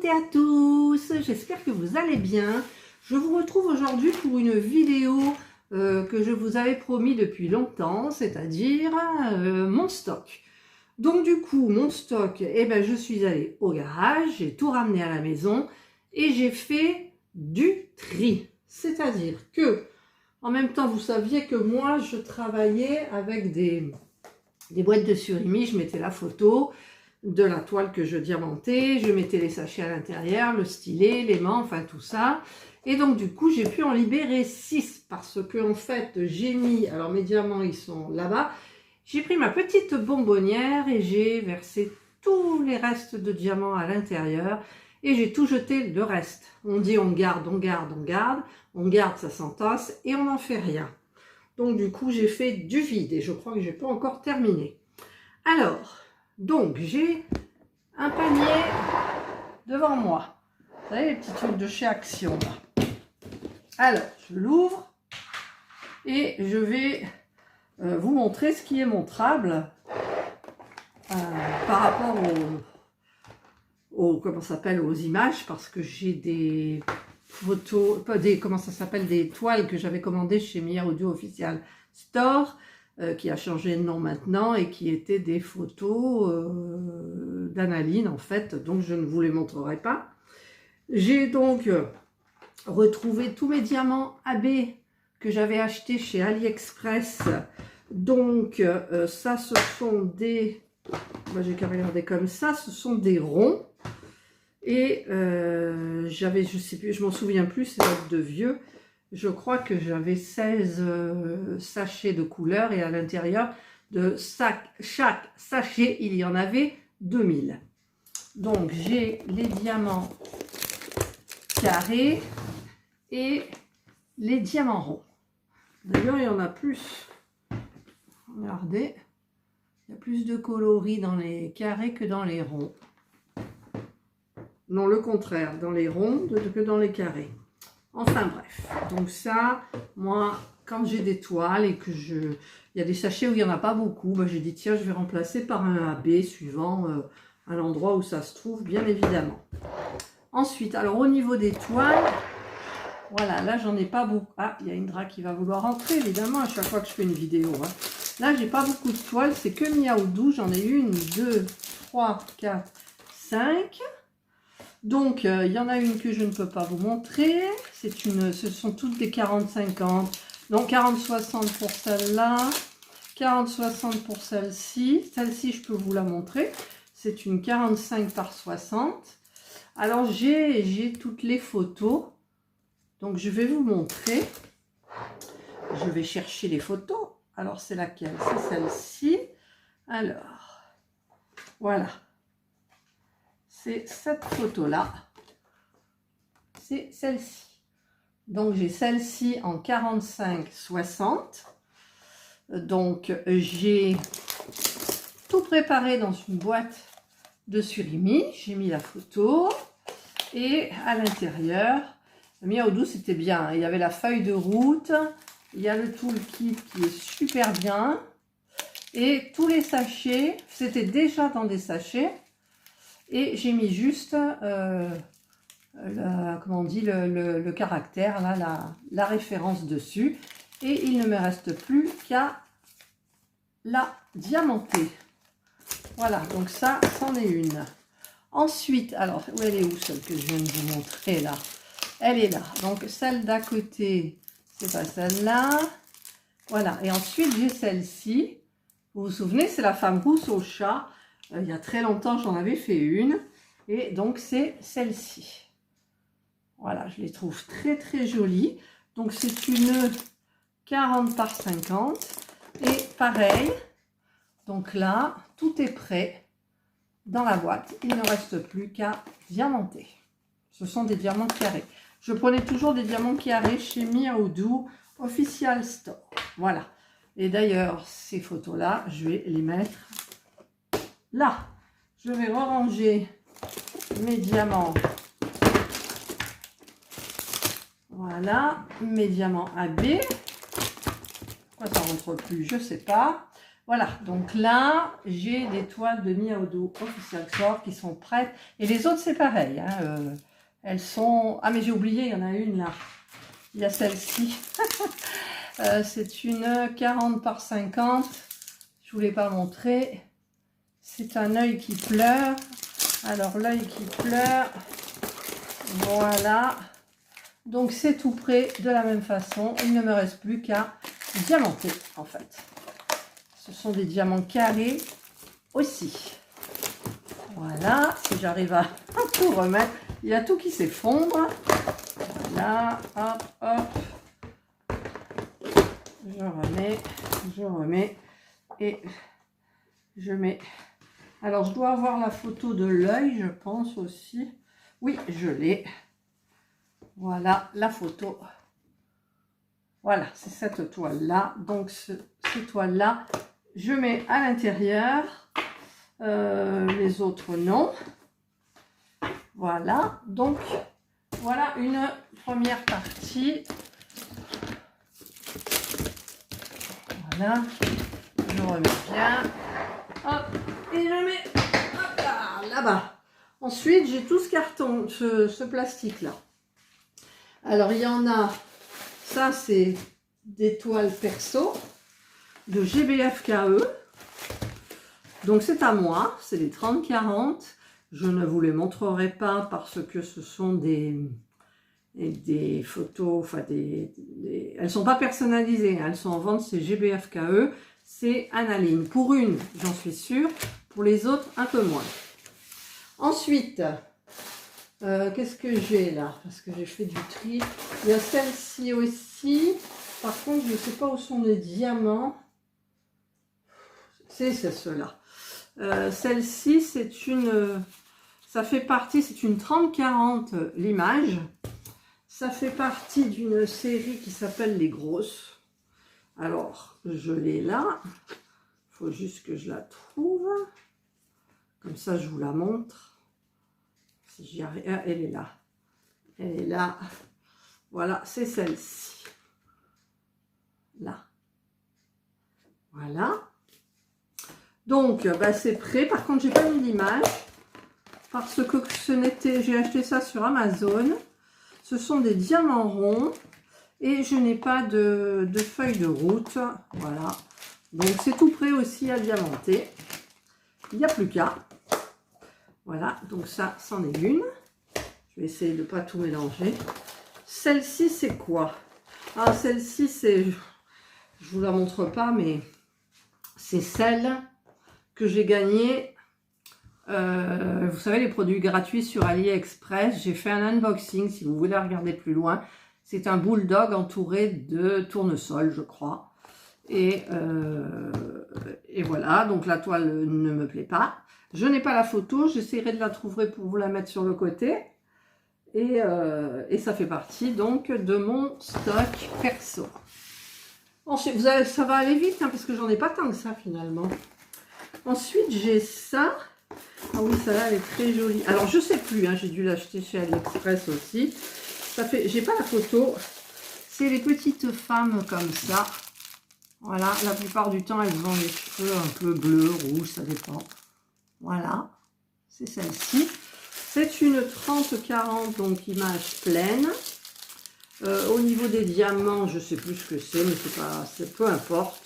toutes et à tous, j'espère que vous allez bien. Je vous retrouve aujourd'hui pour une vidéo que je vous avais promis depuis longtemps, c'est-à-dire mon stock. Donc du coup, mon stock, je suis allée au garage, j'ai tout ramené à la maison et j'ai fait du tri. C'est-à-dire que, en même temps, vous saviez que moi, je travaillais avec des boîtes de surimi, je mettais la photo de la toile que je diamantais, je mettais les sachets à l'intérieur, le stylet, l'aimant, enfin tout ça. Et donc du coup, j'ai pu en libérer 6 parce que en fait, j'ai mis, alors mes diamants, ils sont là-bas. J'ai pris ma petite bonbonnière et j'ai versé tous les restes de diamants à l'intérieur et j'ai tout jeté le reste. On dit on garde, on garde, on garde, on garde, ça s'entasse et on n'en fait rien. Donc du coup, j'ai fait du vide et je crois que j'ai pas encore terminé. Alors, donc j'ai un panier devant moi. Vous savez, les petits trucs de chez Action là. Alors, je l'ouvre et je vais vous montrer ce qui est montrable par rapport comment ça s'appelle, aux images, parce que j'ai des photos, pas des, comment ça s'appelle, des toiles que j'avais commandées chez Mia Audio Official Store, qui a changé de nom maintenant et qui étaient des photos d'Analine en fait, donc je ne vous les montrerai pas. J'ai donc retrouvé tous mes diamants AB que j'avais achetés chez AliExpress. Donc ça, ce sont des, moi j'ai qu'à regarder comme ça, ce sont des ronds. Et j'avais, je sais plus, je m'en souviens plus, c'est date de vieux. Je crois que j'avais 16 sachets de couleurs et à l'intérieur de chaque sachet, il y en avait 2000. Donc j'ai les diamants carrés et les diamants ronds. D'ailleurs, il y en a plus. Regardez, il y a plus de coloris dans les carrés que dans les ronds. Non, le contraire, dans les ronds que dans les carrés. Enfin bref, donc ça, moi, quand j'ai des toiles et que il y a des sachets où il n'y en a pas beaucoup, j'ai dit tiens, je vais remplacer par un AB suivant à l'endroit où ça se trouve, bien évidemment. Ensuite, alors au niveau des toiles, voilà, là j'en ai pas beaucoup. Ah, il y a Indra qui va vouloir rentrer, évidemment, à chaque fois que je fais une vidéo. Hein. Là, j'ai pas beaucoup de toiles, c'est que Miaoudou, j'en ai 1, 2, 3, 4, 5. Donc, il y en a une que je ne peux pas vous montrer. Ce sont toutes des 40-50. Donc, 40-60 pour celle-là. 40-60 pour celle-ci. Celle-ci, je peux vous la montrer. C'est une 45 par 60. Alors, j'ai toutes les photos. Donc, je vais vous montrer. Je vais chercher les photos. Alors, c'est laquelle? C'est celle-ci. Alors, voilà. C'est cette photo-là, c'est celle-ci. Donc, j'ai celle-ci en 45-60. Donc, j'ai tout préparé dans une boîte de surimi. J'ai mis la photo. Et à l'intérieur, Miaoudou, c'était bien. Il y avait la feuille de route. Il y a le toolkit qui est super bien. Et tous les sachets, c'était déjà dans des sachets. Et j'ai mis juste, comment on dit, le caractère, là, la référence dessus. Et il ne me reste plus qu'à la diamanter. Voilà, donc ça, c'en est une. Ensuite, alors, où elle est où celle que je viens de vous montrer là? Elle est là. Donc celle d'à côté, c'est pas celle-là. Voilà, et ensuite j'ai celle-ci. Vous vous souvenez, c'est la femme rousse au chat. Il y a très longtemps, j'en avais fait une. Et donc, c'est celle-ci. Voilà, je les trouve très, très jolies. Donc, c'est une 40 par 50. Et pareil, donc là, tout est prêt dans la boîte. Il ne reste plus qu'à diamanter. Ce sont des diamants carrés. Je prenais toujours des diamants carrés chez Miaoudou Official Store. Voilà. Et d'ailleurs, ces photos-là, je vais les mettre là. Je vais ranger mes diamants. Voilà, mes diamants AB. Pourquoi ça rentre plus? Je sais pas. Voilà, donc là, j'ai des toiles de Miaodo Official Sword qui sont prêtes. Et les autres, c'est pareil. Hein, elles sont... Ah, mais j'ai oublié, il y en a une là. Il y a celle-ci. C'est une 40 par 50. Je ne voulais pas montrer. C'est un œil qui pleure. Alors, l'œil qui pleure. Voilà. Donc, c'est tout prêt de la même façon. Il ne me reste plus qu'à diamanter, en fait. Ce sont des diamants carrés aussi. Voilà, si j'arrive à tout remettre. Il y a tout qui s'effondre. Voilà, hop, hop. Je remets. Et je mets... Alors, je dois avoir la photo de l'œil, je pense aussi. Oui, je l'ai. Voilà, la photo. Voilà, c'est cette toile-là. Donc, ces toiles-là, je mets à l'intérieur, les autres non. Voilà, donc voilà une première partie. Voilà, je remets bien. Hop, et je mets là-bas. Ensuite, j'ai tout ce carton, ce plastique-là. Alors, il y en a, ça c'est des toiles perso de GBFKE. Donc c'est à moi, c'est les 30-40. Je ne vous les montrerai pas parce que ce sont des photos, enfin elles ne sont pas personnalisées, hein, elles sont en vente, c'est GBFKE, c'est Analine. Pour une, j'en suis sûre, pour les autres, un peu moins. Ensuite, qu'est-ce que j'ai là? Parce que j'ai fait du tri. Il y a celle-ci aussi. Par contre, je ne sais pas où sont les diamants. C'est ceux-là. Celle-ci, c'est une... ça fait partie, c'est une 30-40 l'image. Ça fait partie d'une série qui s'appelle Les Grosses. Alors, je l'ai là. Il faut juste que je la trouve. Comme ça, je vous la montre. Si j'y arrive... Ah, elle est là. Elle est là. Voilà, c'est celle-ci. Là. Voilà. Donc, bah, c'est prêt. Par contre, j'ai pas mis l'image parce que ce n'était... J'ai acheté ça sur Amazon. Ce sont des diamants ronds et je n'ai pas de feuille de route. Voilà. Donc, c'est tout prêt aussi à diamanter. Il n'y a plus qu'à. Voilà. Donc, ça, c'en est une. Je vais essayer de ne pas tout mélanger. Celle-ci, c'est quoi? Ah, celle-ci, c'est... Je vous la montre pas, mais c'est celle que j'ai gagnée. Vous savez, les produits gratuits sur AliExpress. J'ai fait un unboxing, si vous voulez regarder plus loin. C'est un bulldog entouré de tournesol, je crois. Et voilà, donc la toile ne me plaît pas. Je n'ai pas la photo, j'essaierai de la trouver pour vous la mettre sur le côté. Et ça fait partie donc de mon stock perso. Ensuite, ça va aller vite, hein, parce que j'en ai pas tant que ça finalement. Ensuite, j'ai ça. Ah oui, celle-là, elle est très jolie. Alors, je sais plus, hein, j'ai dû l'acheter chez AliExpress aussi. Ça fait, j'ai pas la photo. C'est les petites femmes comme ça. Voilà, la plupart du temps, elles ont les cheveux un peu bleus, rouges, ça dépend. Voilà, c'est celle-ci. C'est une 30-40, donc image pleine. Au niveau des diamants, je sais plus ce que c'est, mais c'est pas, peu importe.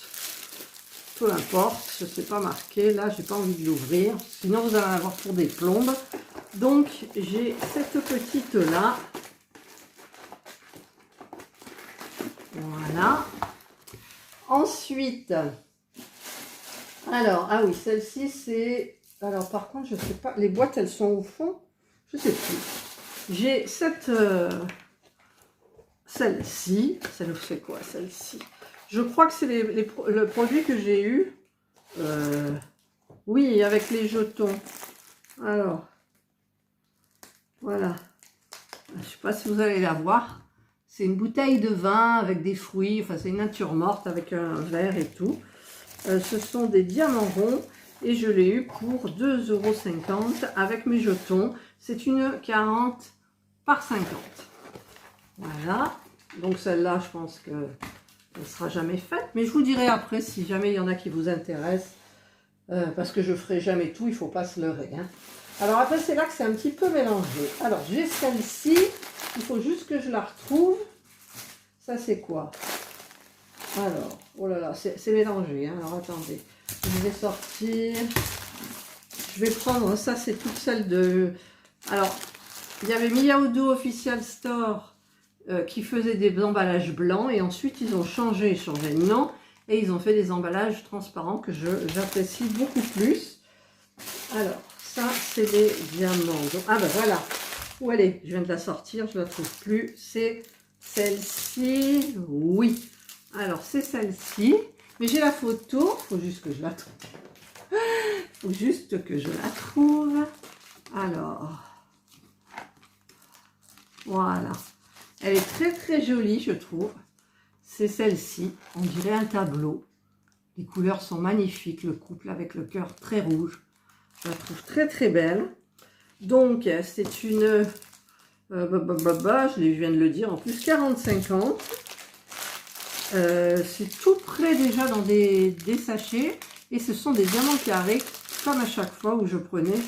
Peu importe, je ne sais pas marqué. Là, j'ai pas envie de l'ouvrir. Sinon, vous allez en avoir pour des plombes. Donc, j'ai cette petite-là. Voilà. Ensuite, alors, ah oui, celle-ci, c'est... Alors, par contre, je sais pas. Les boîtes, elles sont au fond. Je sais plus. J'ai cette... celle-ci. Ça nous fait quoi, celle-ci? Je crois que c'est le produit que j'ai eu. Oui, avec les jetons. Alors, voilà. Je ne sais pas si vous allez la voir. C'est une bouteille de vin avec des fruits. Enfin, c'est une nature morte avec un verre et tout. Ce sont des diamants ronds. Et je l'ai eu pour 2,50 € avec mes jetons. C'est une 40 par 50. Voilà. Donc celle-là, je pense que... ne sera jamais faite. Mais je vous dirai après si jamais il y en a qui vous intéressent. Parce que je ne ferai jamais tout, il ne faut pas se leurrer. Hein. Alors après, c'est là que c'est un petit peu mélangé. Alors, j'ai celle-ci. Il faut juste que je la retrouve. Ça, c'est quoi? Alors, oh là là, c'est mélangé. Hein. Alors, attendez. Je vais sortir. Je vais prendre, ça, c'est toute celle de... Alors, il y avait Miaodo Official Store qui faisait des emballages blancs. Et ensuite, ils ont changé de nom. Et ils ont fait des emballages transparents que j'apprécie beaucoup plus. Alors, ça, c'est des diamants. Donc, ah ben voilà. Où elle est? Je viens de la sortir, je ne la trouve plus. C'est celle-ci. Oui. Alors, c'est celle-ci. Mais j'ai la photo. Il faut juste que je la trouve. Il faut juste que je la trouve. Alors. Voilà. Elle est très, très jolie, je trouve. C'est celle-ci, on dirait un tableau. Les couleurs sont magnifiques, le couple avec le cœur très rouge. Je la trouve très très belle. Donc c'est une, je viens de le dire, en plus 40-50. C'est tout prêt déjà dans des sachets. Et ce sont des diamants carrés, comme à chaque fois où je prenais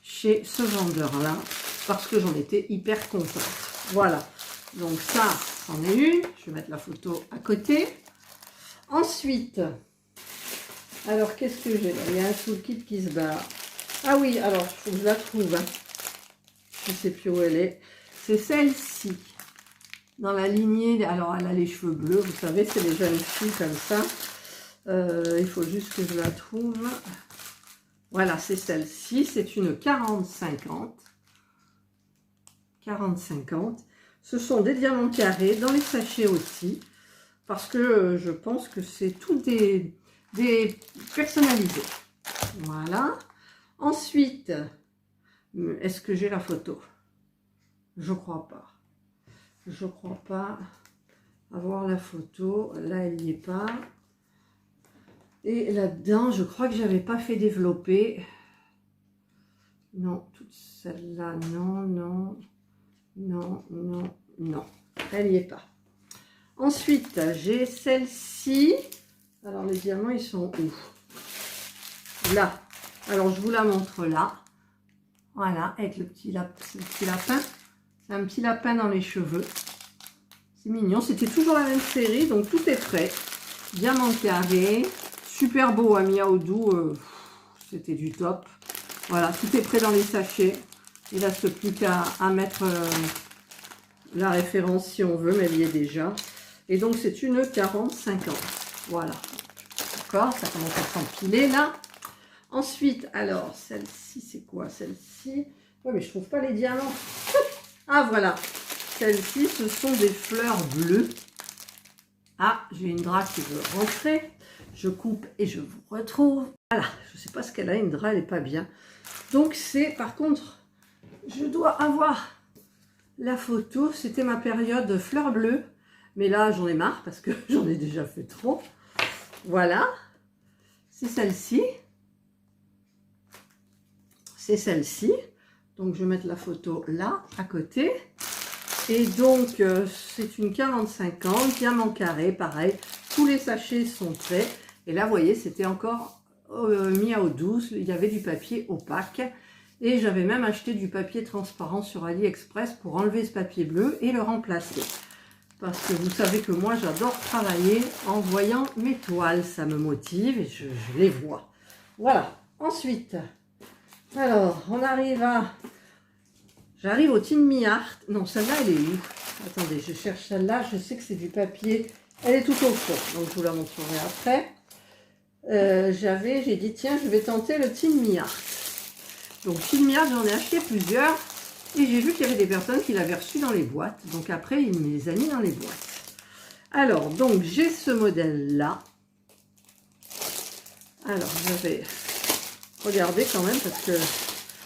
chez ce vendeur-là. Parce que j'en étais hyper contente. Voilà. Donc ça, c'en est une. Je vais mettre la photo à côté. Ensuite, alors qu'est-ce que j'ai là? Il y a un toolkit qui se barre. Ah oui, alors il faut que je la trouve. Hein. Je ne sais plus où elle est. C'est celle-ci. Dans la lignée, alors elle a les cheveux bleus, vous savez, c'est les jeunes filles comme ça. Il faut juste que je la trouve. Voilà, c'est celle-ci. C'est une 40-50. 40-50. Ce sont des diamants carrés dans les sachets aussi, parce que je pense que c'est tout des personnalisés. Voilà. Ensuite, est-ce que j'ai la photo? Je crois pas. Je crois pas avoir la photo. Là, elle n'y est pas. Et là-dedans, je crois que j'avais pas fait développer. Non, toute celle-là, non, non. Non, non, non. Elle n'y est pas. Ensuite, j'ai celle-ci. Alors, les diamants, ils sont où? Là. Alors, je vous la montre là. Voilà, avec le petit lapin. C'est un petit lapin dans les cheveux. C'est mignon. C'était toujours la même série, donc tout est prêt. Diamant carré. Super beau à Miaodo. C'était du top. Voilà, tout est prêt dans les sachets. Il ne reste plus qu'à mettre la référence si on veut, mais elle y est déjà. Et donc, c'est une 40-50. Voilà. D'accord, ça commence à s'empiler là. Ensuite, alors, celle-ci, c'est quoi celle-ci? Ouais, mais je trouve pas les diamants. Ah, voilà. Celle-ci, ce sont des fleurs bleues. Ah, j'ai une drap qui veut rentrer. Je coupe et je vous retrouve. Voilà, je ne sais pas ce qu'elle a, une drap, elle n'est pas bien. Donc, c'est, par contre... Je dois avoir la photo. C'était ma période fleurs bleues. Mais là, j'en ai marre parce que j'en ai déjà fait trop. Voilà. C'est celle-ci. C'est celle-ci. Donc, je vais mettre la photo là, à côté. Et donc, c'est une 40-50, diamant carré, pareil. Tous les sachets sont prêts. Et là, vous voyez, c'était encore Miaodo. Il y avait du papier opaque. Et j'avais même acheté du papier transparent sur AliExpress pour enlever ce papier bleu et le remplacer. Parce que vous savez que moi, j'adore travailler en voyant mes toiles. Ça me motive et je les vois. Voilà. Ensuite, alors, on arrive à... J'arrive au Tin Mi Art. Non, celle-là, elle est où? Attendez, je cherche celle-là. Je sais que c'est du papier. Elle est tout au fond. Donc, je vous la montrerai après. J'ai dit, tiens, je vais tenter le Tin Mi Art. Donc, Tin Mi Art, j'en ai acheté plusieurs. Et j'ai vu qu'il y avait des personnes qui l'avaient reçu dans les boîtes. Donc, après, il me les a mis dans les boîtes. Alors, donc, j'ai ce modèle-là. Alors, je vais regarder quand même parce que...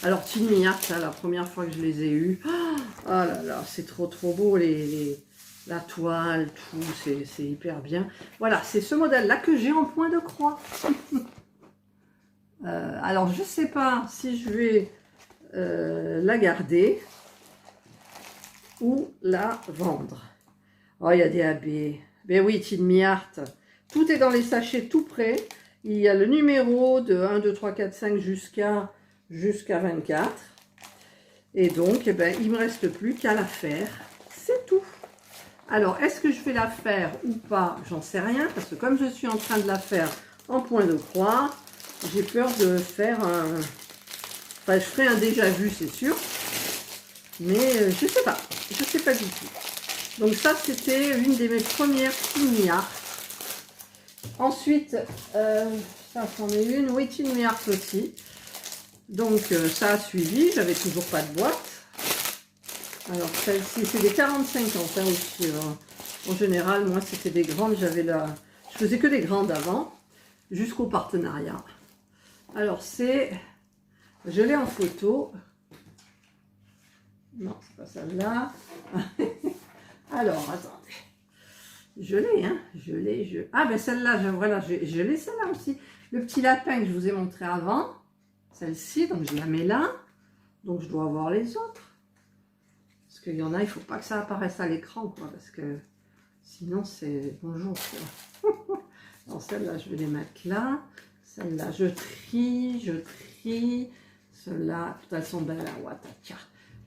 Alors, Tin Mi Art, la première fois que je les ai eus. Oh là là, c'est trop beau, la toile, tout, c'est hyper bien. Voilà, c'est ce modèle-là que j'ai en point de croix. Alors, je ne sais pas si je vais la garder ou la vendre. Oh, il y a des AB. Ben oui, Tin Me Art. Tout est dans les sachets tout près. Il y a le numéro de 1, 2, 3, 4, 5 jusqu'à 24. Et donc, eh ben, il ne me reste plus qu'à la faire. C'est tout. Alors, est-ce que je vais la faire ou pas? J'en sais rien. Parce que comme je suis en train de la faire en point de croix, j'ai peur de faire un... Enfin, je ferai un déjà vu, c'est sûr. Mais je sais pas. Je sais pas du tout. Donc ça, c'était une de mes premières Tin Me Art. Ensuite, ça, c'en est une. Oui, Tin Me Art aussi. Donc, ça a suivi. J'avais toujours pas de boîte. Alors, celle-ci, c'est des 40-50 hein, aussi. En général, moi, c'était des grandes. J'avais la... Je faisais que des grandes avant, jusqu'au partenariat. Alors, c'est... Je l'ai en photo. Non, c'est pas celle-là. Alors, attendez. Je l'ai, hein. Je l'ai. Ah, ben celle-là, voilà, je l'ai celle-là aussi. Le petit lapin que je vous ai montré avant. Celle-ci, donc je la mets là. Donc, je dois avoir les autres. Parce qu'il y en a, il ne faut pas que ça apparaisse à l'écran, quoi. Parce que sinon, c'est bonjour, quoi. Alors, celle-là, je vais les mettre là. Celle-là, je trie. Celle-là, de toute façon, ben la Wataka.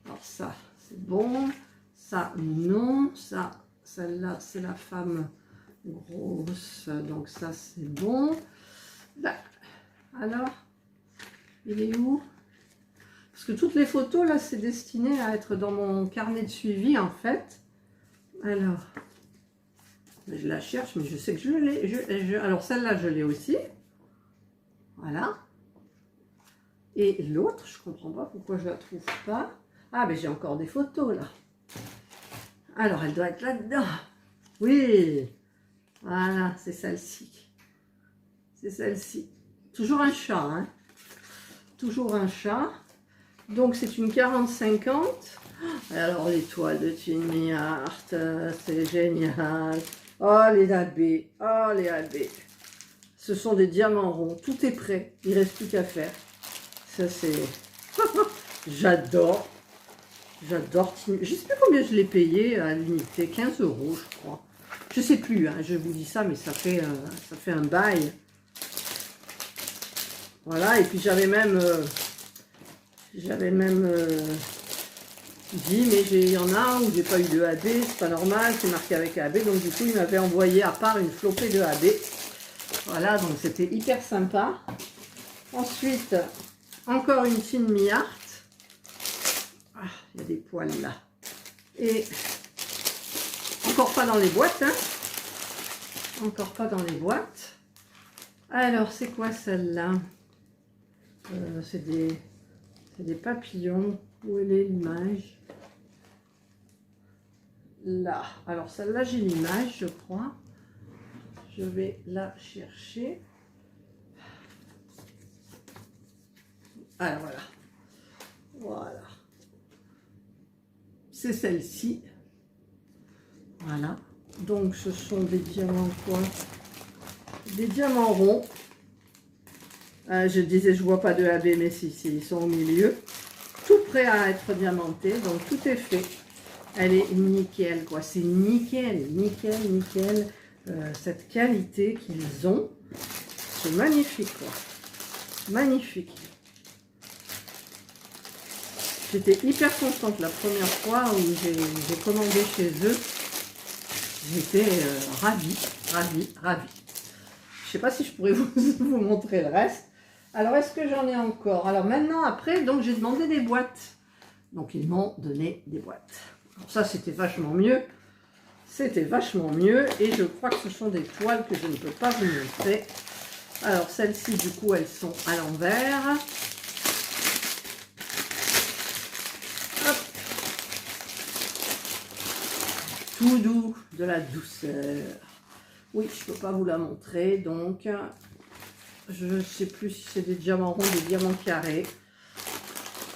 Alors, ça, c'est bon. Ça, non. Ça, celle-là, c'est la femme grosse. Donc, ça, c'est bon. Là. Alors, il est où? Parce que toutes les photos, là, c'est destiné à être dans mon carnet de suivi, en fait. Alors, je la cherche, mais je sais que je l'ai. Alors, celle-là, je l'ai aussi. Voilà. Et l'autre, je comprends pas pourquoi je la trouve pas. Ah, mais j'ai encore des photos, là. Alors, elle doit être là-dedans. Oui. Voilà, c'est celle-ci. C'est celle-ci. Toujours un chat, hein. Toujours un chat. Donc, c'est une 40-50. Alors, l'étoile de Tin Me Art, c'est génial. Oh, les abbés. Oh, les abbés. Ce sont des diamants ronds. Tout est prêt. Il ne reste plus qu'à faire. Ça, c'est... J'adore. J'adore. Je ne sais plus combien je l'ai payé à l'unité. 15 €, je crois. Je ne sais plus, hein, je vous dis ça, mais ça fait un bail. Voilà, et puis j'avais même dit, mais il y en a où j'ai pas eu de AB, c'est pas normal, c'est marqué avec AB. Donc du coup, il m'avait envoyé à part une flopée de AB. Voilà, donc c'était hyper sympa. Ensuite, encore une Tin Me Art. Ah, il y a des poils là. Et encore pas dans les boîtes, hein. Encore pas dans les boîtes. Alors, c'est quoi celle-là? C'est des papillons. Où elle est l'image? Là. Alors, celle-là, j'ai l'image, je crois. Je vais la chercher. Alors, voilà. Voilà. C'est celle-ci. Voilà. Donc, ce sont des diamants quoi? Des diamants ronds. Je disais, je vois pas de AB, mais si, ils sont au milieu. Tout prêt à être diamanté. Donc, tout est fait. Elle est nickel, quoi. C'est nickel, nickel. Cette qualité qu'ils ont. C'est magnifique, quoi. Magnifique. J'étais hyper contente la première fois où j'ai commandé chez eux. J'étais ravie. Je sais pas si je pourrais vous montrer le reste. Alors, est-ce que j'en ai encore? Alors maintenant, après, donc j'ai demandé des boîtes. Donc, ils m'ont donné des boîtes. Alors ça, c'était vachement mieux. C'était vachement mieux. Et je crois que ce sont des toiles que je ne peux pas vous montrer. Alors, celles-ci, du coup, elles sont à l'envers. Hop. Tout doux, de la douceur. Oui, je ne peux pas vous la montrer. Donc, je ne sais plus si c'est des diamants ronds, des diamants carrés.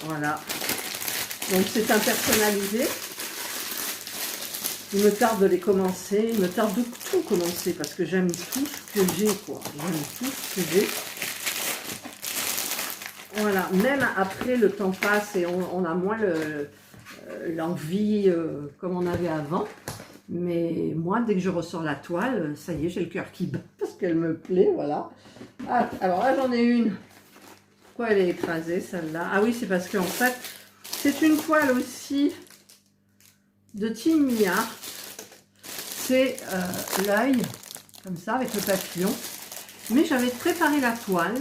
Voilà. Donc, c'est un personnalisé. Il me tarde de les commencer. Il me tarde de tout commencer parce que j'aime tout ce que j'ai, quoi. J'aime tout ce que j'ai. Voilà. Même après, le temps passe et on a moins l'envie comme on avait avant. Mais moi, dès que je ressors la toile, ça y est, j'ai le cœur qui bat parce qu'elle me plaît, voilà. Ah, alors là, j'en ai une. Pourquoi elle est écrasée, celle-là? Ah oui, c'est parce qu'en fait, c'est une toile aussi de Team Miart. C'est l'œil, comme ça, avec le papillon. Mais j'avais préparé la toile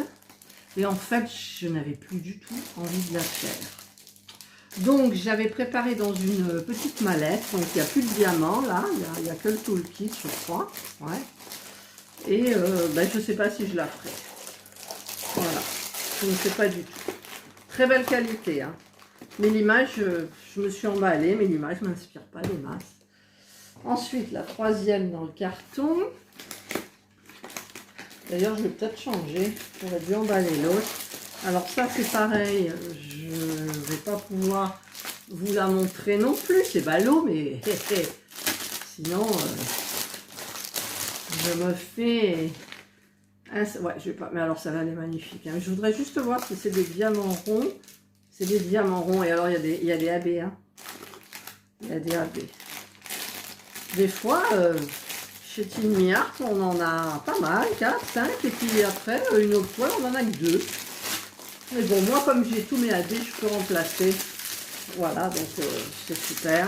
et en fait, je n'avais plus du tout envie de la faire. Donc, j'avais préparé dans une petite mallette. Donc, il n'y a plus de diamant, là. Il n'y a que le toolkit, je crois. Ouais. Et je ne sais pas si je la ferai. Voilà. Je ne sais pas du tout. Très belle qualité, hein. Mais l'image, je me suis emballée, mais l'image ne m'inspire pas des masses. Ensuite, la troisième dans le carton. D'ailleurs, je vais peut-être changer. J'aurais dû emballer l'autre. Alors ça, c'est pareil. Je ne vais pas pouvoir vous la montrer non plus. C'est ballot, mais sinon, je me fais... Ouais, je vais pas... Mais alors, ça va aller magnifique. Hein. Je voudrais juste voir si c'est des diamants ronds. C'est des diamants ronds. Et alors, il y a des AB. Hein. Il y a des AB. Des fois, chez Team Miart, on en a pas mal, 4, 5, et puis après, une autre fois, on en a que 2. Mais bon, moi, comme j'ai tous mes AB, je peux remplacer. Voilà, donc c'est super.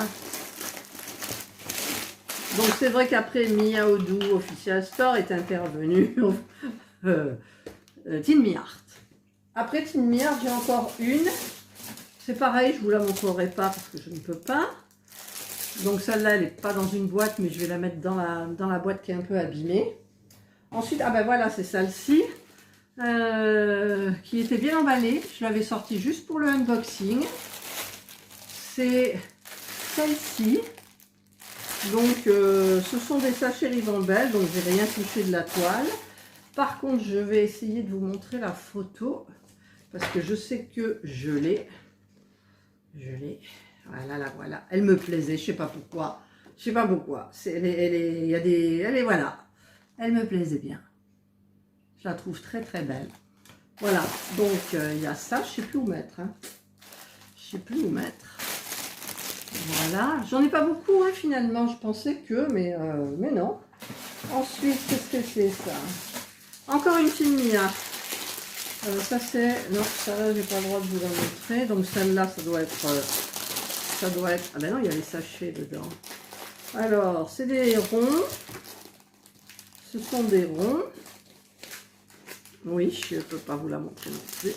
Donc, c'est vrai qu'après, Miaodu Official Store est intervenu Team Miart. Après Team Miart, j'ai encore une. C'est pareil, je ne vous la montrerai pas parce que je ne peux pas. Donc celle-là, elle n'est pas dans une boîte, mais je vais la mettre dans la boîte qui est un peu abîmée. Ensuite, ah ben voilà, c'est celle-ci, qui était bien emballée. Je l'avais sortie juste pour le unboxing. C'est celle-ci. Donc, ce sont des sachets Rivendell, donc j'ai rien touché de la toile. Par contre, je vais essayer de vous montrer la photo, parce que je sais que je l'ai. Je l'ai. Voilà, la voilà. Elle me plaisait, je sais pas pourquoi. Je sais pas pourquoi. Elle est, voilà. Elle me plaisait bien. Je la trouve très très belle. Voilà. Donc il y a ça. Je sais plus où mettre. Hein. Je sais plus où mettre. Voilà. J'en ai pas beaucoup hein, finalement. Je pensais que, mais non. Ensuite, qu'est-ce que c'est ça? Encore une Team Miart. Ça c'est. Non, ça là, j'ai pas le droit de vous la montrer. Donc celle-là, ça doit être. Ah ben non, il y a les sachets dedans. Alors, c'est des ronds. Ce sont des ronds. Oui, je ne peux pas vous la montrer non plus.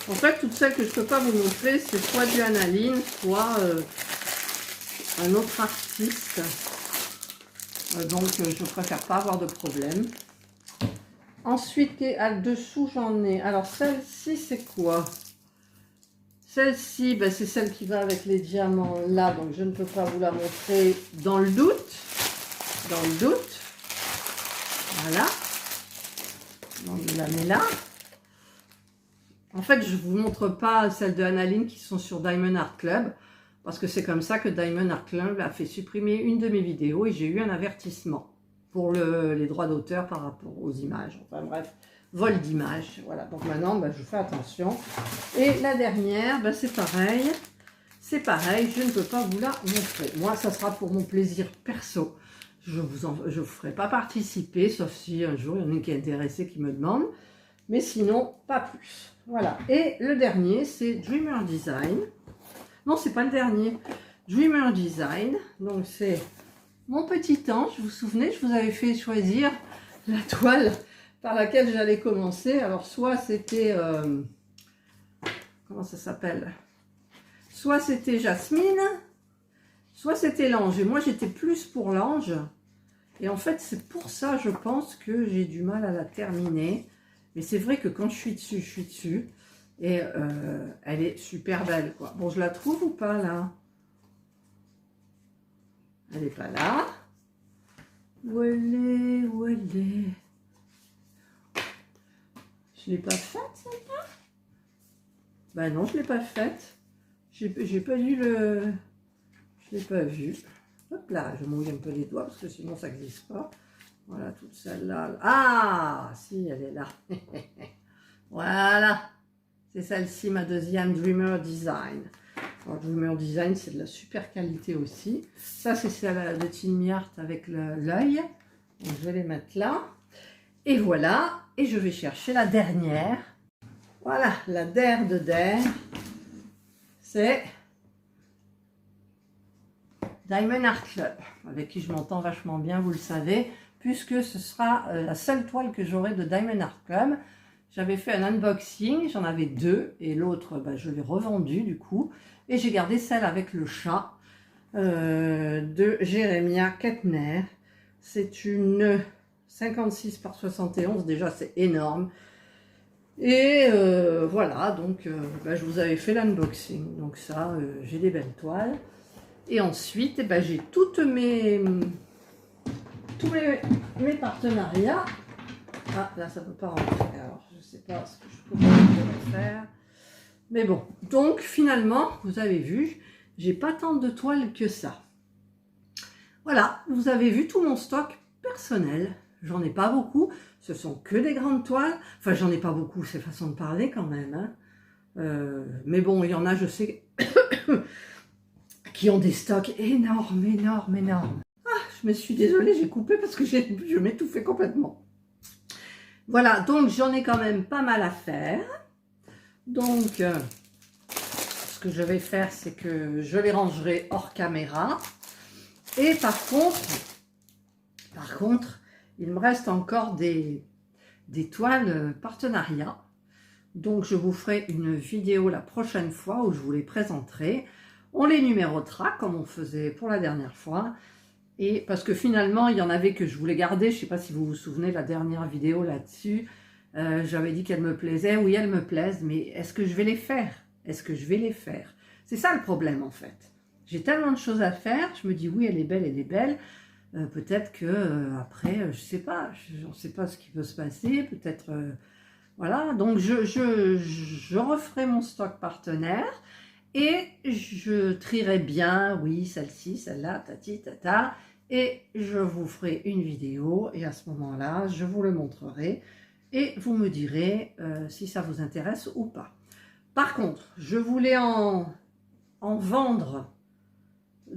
En fait, toutes celles que je ne peux pas vous montrer, c'est soit du analine, soit un autre artiste. Donc, je préfère pas avoir de problème. Ensuite, dessous, j'en ai. Alors, celle-ci, c'est quoi? Celle-ci, ben, c'est celle qui va avec les diamants là, donc je ne peux pas vous la montrer dans le doute. Dans le doute. Voilà. Donc je la mets là. En fait, je ne vous montre pas celles de Analine qui sont sur Diamond Art Club, parce que c'est comme ça que Diamond Art Club a fait supprimer une de mes vidéos et j'ai eu un avertissement pour les droits d'auteur par rapport aux images. Enfin bref. Vol d'images, voilà, donc maintenant ben, je fais attention. Et la dernière, ben, c'est pareil, je ne peux pas vous la montrer. Moi, ça sera pour mon plaisir perso. Je vous ferai pas participer, sauf si un jour il y en a une qui est intéressée qui me demande, mais sinon, pas plus. Voilà, et le dernier, c'est Dreamer Design. Non, c'est pas le dernier. Dreamer Design, donc c'est mon petit ange, vous vous souvenez, je vous avais fait choisir la toile par laquelle j'allais commencer. Alors, soit c'était... comment ça s'appelle? Soit c'était Jasmine, soit c'était l'ange. Et moi, j'étais plus pour l'ange. Et en fait, c'est pour ça, je pense, que j'ai du mal à la terminer. Mais c'est vrai que quand je suis dessus, je suis dessus. Et elle est super belle, quoi. Bon, je la trouve ou pas, là? Elle n'est pas là. Où elle est? Où elle est? Je ne l'ai pas faite, celle-là? Ben non, je ne l'ai pas faite. J'ai pas vu le... Je ne l'ai pas vu. Hop là, je mouille un peu les doigts parce que sinon ça n'existe pas. Voilà, toute celle-là. Ah, si, elle est là. Voilà. C'est celle-ci, ma deuxième Dreamer Design. Alors, je vous mets en design, c'est de la super qualité aussi. Ça, c'est celle de Team Art avec l'œil. Donc, je vais les mettre là. Et voilà. Et je vais chercher la dernière. Voilà, la der de der. C'est Diamond Art Club, avec qui je m'entends vachement bien, vous le savez, puisque ce sera la seule toile que j'aurai de Diamond Art Club. J'avais fait un unboxing, j'en avais 2, et l'autre, je l'ai revendu du coup. Et j'ai gardé celle avec le chat de Jeremiah Kettner. C'est une 56 par 71, déjà c'est énorme. Et voilà, donc je vous avais fait l'unboxing. Donc ça, j'ai des belles toiles. Et ensuite, j'ai tous mes partenariats. Ah, là, ça ne peut pas rentrer. Alors, je ne sais pas ce que je peux faire. Mais bon, donc finalement, vous avez vu, j'ai pas tant de toiles que ça. Voilà, vous avez vu tout mon stock personnel. J'en ai pas beaucoup, ce sont que des grandes toiles. Enfin, j'en ai pas beaucoup, c'est façon de parler quand même. Hein. Mais bon, il y en a, je sais, qui ont des stocks énormes, énormes, énormes. Ah, je me suis désolée, j'ai coupé parce que je m'étouffais complètement. Voilà, donc j'en ai quand même pas mal à faire. Donc, ce que je vais faire, c'est que je les rangerai hors caméra. Et par contre, il me reste encore des toiles partenariat. Donc, je vous ferai une vidéo la prochaine fois où je vous les présenterai. On les numérotera comme on faisait pour la dernière fois. Et parce que finalement, il y en avait que je voulais garder. Je ne sais pas si vous vous souvenez, la dernière vidéo là-dessus. J'avais dit qu'elles me plaisaient. Oui, elles me plaisent, mais est-ce que je vais les faire? Est-ce que je vais les faire? C'est ça le problème en fait. J'ai tellement de choses à faire. Je me dis oui, elle est belle, elle est belle. Peut-être que après, je sais pas. Je ne sais pas ce qui peut se passer. Peut-être... voilà. Donc, je referai mon stock partenaire. Et je trierai bien, oui, celle-ci, celle-là, tati, tata. Et je vous ferai une vidéo. Et à ce moment-là, je vous le montrerai. Et vous me direz si ça vous intéresse ou pas. Par contre, je voulais en vendre.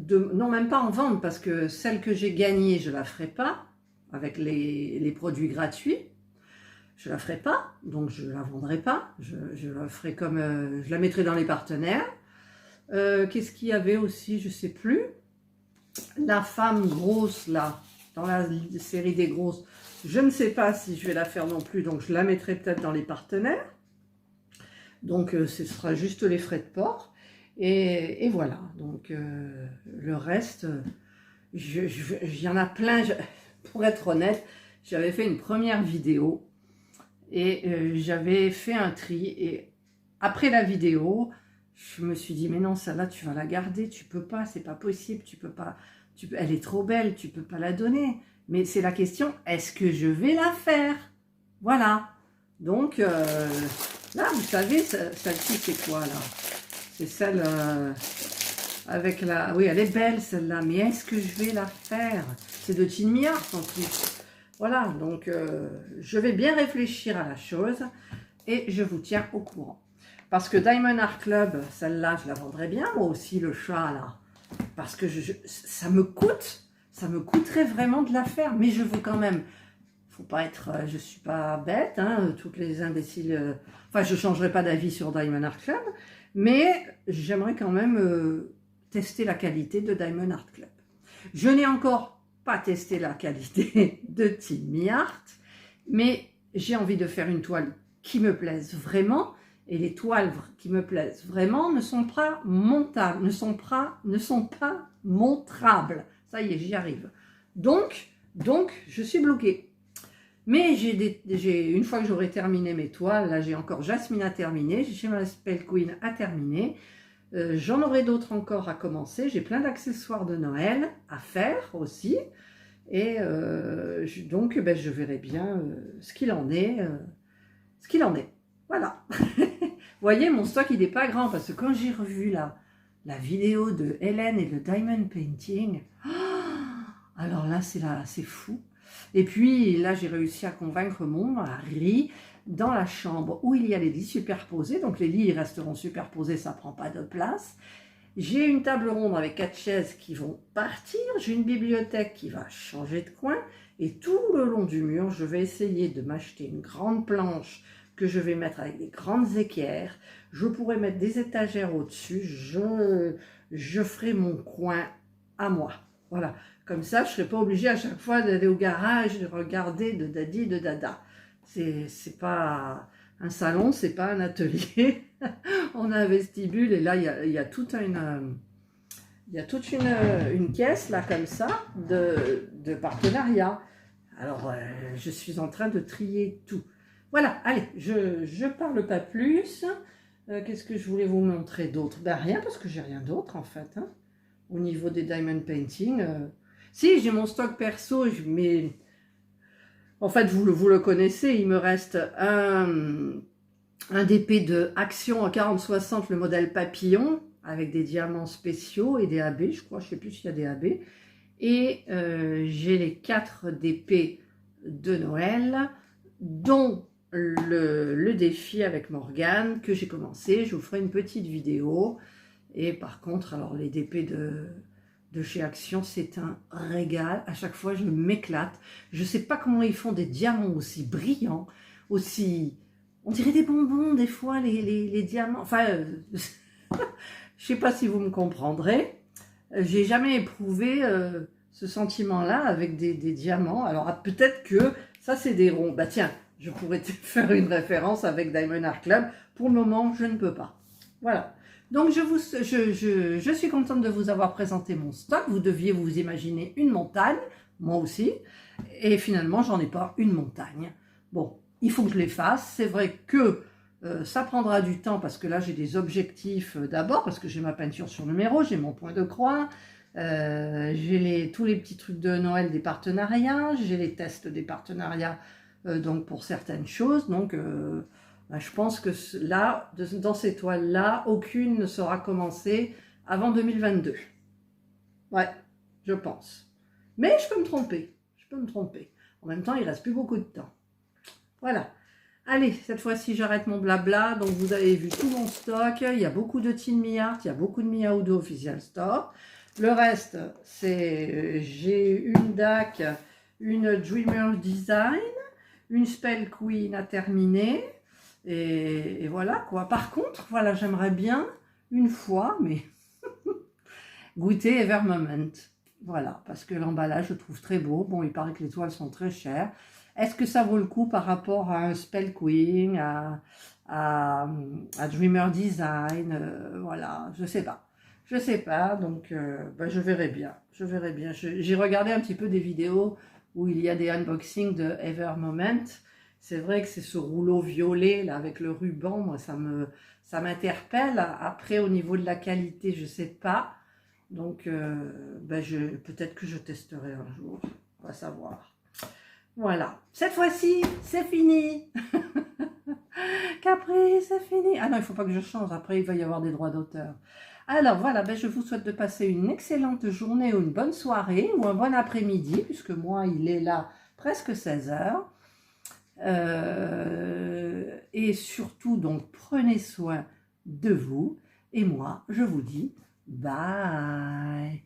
Non, même pas en vendre, parce que celle que j'ai gagnée, je ne la ferai pas. Avec les produits gratuits. Je ne la ferai pas. Donc, je ne la vendrai pas. Je la ferai comme... je la mettrai dans les partenaires. Qu'est-ce qu'il y avait aussi? Je ne sais plus. La femme grosse, là, dans la série des grosses. Je ne sais pas si je vais la faire non plus, donc je la mettrai peut-être dans les partenaires. Donc, ce sera juste les frais de port. Et voilà. Donc, le reste, il y en a plein. Pour être honnête, j'avais fait une première vidéo et j'avais fait un tri. Et après la vidéo, je me suis dit, mais non, celle-là, tu vas la garder. Tu peux pas, c'est pas possible. Tu peux pas. Elle est trop belle, tu peux pas la donner. Mais c'est la question, est-ce que je vais la faire? Voilà. Donc, là, vous savez, celle-ci, c'est quoi, là? C'est celle avec la... Oui, elle est belle, celle-là. Mais est-ce que je vais la faire? C'est de Team Art, en plus. Voilà, donc, je vais bien réfléchir à la chose. Et je vous tiens au courant. Parce que Diamond Art Club, celle-là, je la vendrais bien, moi aussi, le chat, là. Parce que ça me coûterait vraiment de la faire, mais je veux quand même, faut pas être, je suis pas bête, hein, toutes les imbéciles, enfin je changerai pas d'avis sur Diamond Art Club, mais j'aimerais quand même tester la qualité de Diamond Art Club. Je n'ai encore pas testé la qualité de Team Art, mais j'ai envie de faire une toile qui me plaise vraiment. Et les toiles qui me plaisent vraiment ne sont pas montables, ne sont pas montrables. Ça y est, j'y arrive. Donc, je suis bloquée. Mais une fois que j'aurai terminé mes toiles, là j'ai encore Jasmine à terminer, j'ai ma Spell Queen à terminer. J'en aurai d'autres encore à commencer. J'ai plein d'accessoires de Noël à faire aussi. Et donc, je verrai bien ce qu'il en est. Voilà. Vous voyez, mon stock, il n'est pas grand parce que quand j'ai revu la vidéo de Hélène et le Diamond Painting, alors là, c'est fou. Et puis, là, j'ai réussi à convaincre mon mari dans la chambre où il y a les lits superposés. Donc, les lits, ils resteront superposés, ça ne prend pas de place. J'ai une table ronde avec 4 chaises qui vont partir. J'ai une bibliothèque qui va changer de coin. Et tout le long du mur, je vais essayer de m'acheter une grande planche que je vais mettre avec des grandes équerres. Je pourrais mettre des étagères au-dessus. Je ferai mon coin à moi. Voilà. Comme ça, je ne serai pas obligée à chaque fois d'aller au garage et de regarder de dadi, de dada. C'est pas un salon, c'est pas un atelier. On a un vestibule et là, il y a toute une caisse, là, comme ça, de partenariat. Alors, je suis en train de trier tout. Voilà, allez, je parle pas plus. Qu'est-ce que je voulais vous montrer d'autre? Ben rien, parce que j'ai rien d'autre, en fait. Hein. Au niveau des diamond painting. Si, j'ai mon stock perso, mais... En fait, vous le connaissez, il me reste un DP de Action en 40-60, le modèle papillon, avec des diamants spéciaux et des AB, je crois, je ne sais plus s'il y a des AB. Et j'ai les 4 DP de Noël, dont le défi avec Morgane que j'ai commencé. Je vous ferai une petite vidéo. Et par contre, alors les DP de chez Action, c'est un régal. À chaque fois, je m'éclate. Je ne sais pas comment ils font des diamants aussi brillants, aussi... On dirait des bonbons, des fois, les diamants. Enfin, je ne sais pas si vous me comprendrez. J'ai jamais éprouvé ce sentiment-là avec des diamants. Alors, peut-être que ça, c'est des ronds. Bah tiens, je pourrais te faire une référence avec Diamond Art Club. Pour le moment, je ne peux pas. Voilà. Donc, je suis contente de vous avoir présenté mon stock. Vous deviez vous imaginer une montagne, moi aussi. Et finalement, j'en ai pas une montagne. Bon, il faut que je les fasse. C'est vrai que ça prendra du temps parce que là, j'ai des objectifs d'abord, parce que j'ai ma peinture sur numéro, j'ai mon point de croix, j'ai tous les petits trucs de Noël des partenariats, j'ai les tests des partenariats donc pour certaines choses. Donc, je pense que là, dans ces toiles-là, aucune ne sera commencée avant 2022. Ouais, je pense. Mais je peux me tromper. Je peux me tromper. En même temps, il ne reste plus beaucoup de temps. Voilà. Allez, cette fois-ci, j'arrête mon blabla. Donc, vous avez vu tout mon stock. Il y a beaucoup de Tin Me Art. Il y a beaucoup de Miaodo Official Store. Le reste, c'est... j'ai une DAC, une Dreamer Design, une Spell Queen à terminer. Et voilà, quoi. Par contre, voilà, j'aimerais bien, une fois, mais... goûter Ever Moment. Voilà, parce que l'emballage, je trouve très beau. Bon, il paraît que les toiles sont très chères. Est-ce que ça vaut le coup par rapport à un Spell Queen, à Dreamer Design, voilà, je sais pas. Je sais pas, donc ben, je verrai bien. Je verrai bien. J'ai regardé un petit peu des vidéos où il y a des unboxings de Ever Moment. C'est vrai que c'est ce rouleau violet là avec le ruban, moi ça m'interpelle. Après, au niveau de la qualité, je sais pas. Donc, ben, peut-être que je testerai un jour. On va savoir. Voilà, cette fois-ci, c'est fini. Capri, c'est fini. Ah non, il ne faut pas que je change, après il va y avoir des droits d'auteur. Alors voilà, ben, je vous souhaite de passer une excellente journée ou une bonne soirée ou un bon après-midi, puisque moi, il est là presque 16 h. Et surtout, donc, prenez soin de vous. Et moi, je vous dis bye.